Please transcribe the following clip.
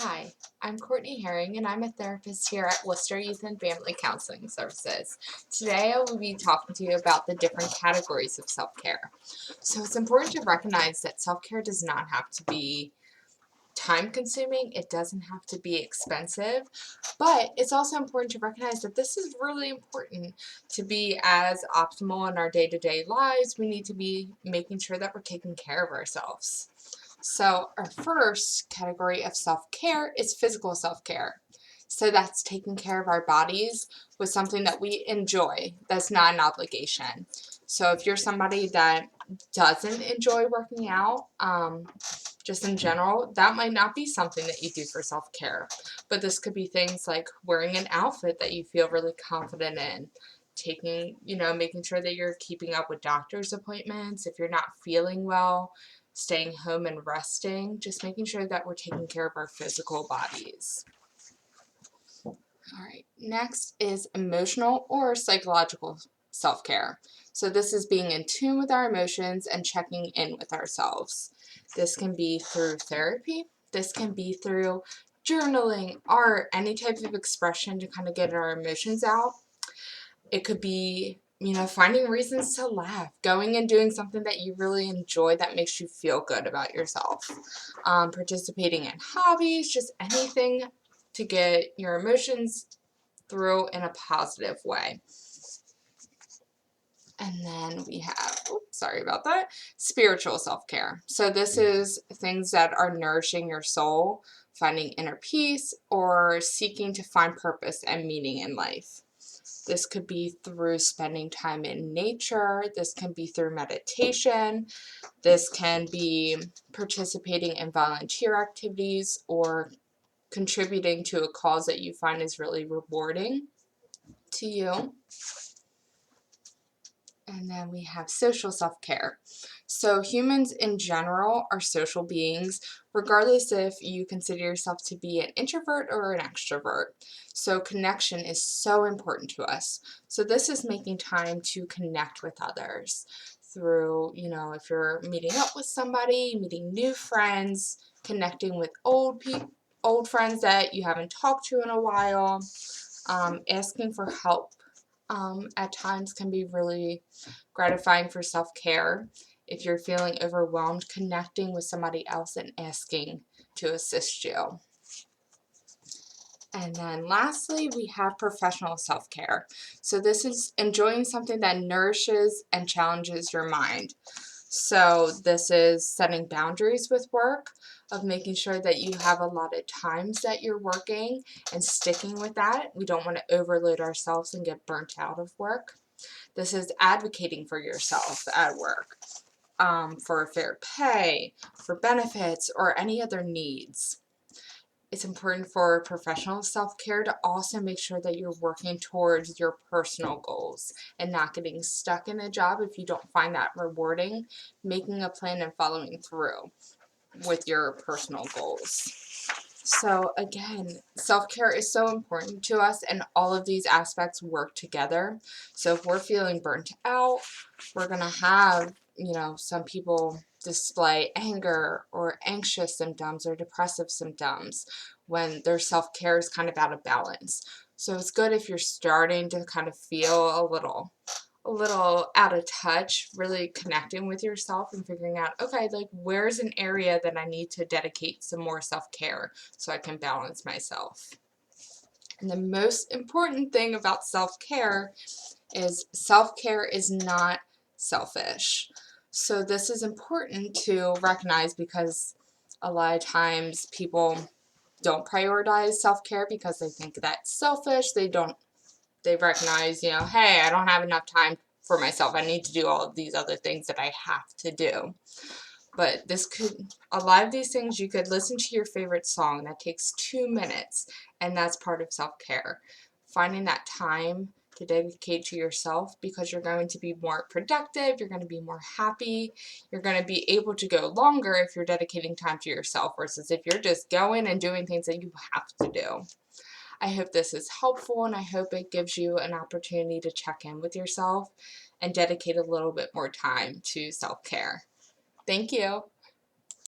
Hi, I'm Courtney Herring, and I'm a therapist here at Worcester Youth and Family Counseling Services. Today I will be talking to you about the different categories of self-care. So it's important to recognize that self-care does not have to be time-consuming, it doesn't have to be expensive, but it's also important to recognize that this is really important to be as optimal in our day-to-day lives. We need to be making sure that we're taking care of ourselves. So our first category of self-care is physical self-care. So that's taking care of our bodies with something that we enjoy. That's not an obligation. So if you're somebody that doesn't enjoy working out, just in general, that might not be something that you do for self-care. But this could be things like wearing an outfit that you feel really confident in, making sure that you're keeping up with doctor's appointments. If you're not feeling well, staying home and resting, just making sure that we're taking care of our physical bodies. Alright, next is emotional or psychological self-care. So this is being in tune with our emotions and checking in with ourselves. This can be through therapy, this can be through journaling, art, any type of expression to kind of get our emotions out. It could be finding reasons to laugh, going and doing something that you really enjoy that makes you feel good about yourself. Participating in hobbies, just anything to get your emotions through in a positive way. And then we have, sorry about that, spiritual self-care. So this is things that are nourishing your soul, finding inner peace, or seeking to find purpose and meaning in life. This could be through spending time in nature. This can be through meditation. This can be participating in volunteer activities or contributing to a cause that you find is really rewarding to you. And then we have social self-care. So humans in general are social beings, regardless if you consider yourself to be an introvert or an extrovert. So connection is so important to us. So this is making time to connect with others through, if you're meeting up with somebody, meeting new friends, connecting with old friends that you haven't talked to in a while, asking for help. At times can be really gratifying for self-care. If you're feeling overwhelmed, connecting with somebody else and asking to assist you. And then lastly, we have professional self-care. So this is enjoying something that nourishes and challenges your mind. So this is setting boundaries with work, of making sure that you have allotted times that you're working and sticking with that. We don't want to overload ourselves and get burnt out of work. This is advocating for yourself at work, for fair pay, for benefits, or any other needs. It's important for professional self-care to also make sure that you're working towards your personal goals and not getting stuck in a job if you don't find that rewarding, making a plan and following through with your personal goals. So again, self-care is so important to us, and all of these aspects work together. So if we're feeling burnt out, we're going to have, some people display anger or anxious symptoms or depressive symptoms when their self-care is kind of out of balance. So it's good if you're starting to kind of feel a little out of touch, really connecting with yourself and figuring out, okay, like where's an area that I need to dedicate some more self-care so I can balance myself. And the most important thing about self-care is not selfish. So this is important to recognize, because a lot of times people don't prioritize self-care because they think that's selfish. They recognize, hey, I don't have enough time for myself. I need to do all of these other things that I have to do. But a lot of these things, you could listen to your favorite song that takes 2 minutes, and that's part of self-care. Finding that time to dedicate to yourself, because you're going to be more productive, you're going to be more happy, you're going to be able to go longer if you're dedicating time to yourself versus if you're just going and doing things that you have to do. I hope this is helpful, and I hope it gives you an opportunity to check in with yourself and dedicate a little bit more time to self-care. Thank you.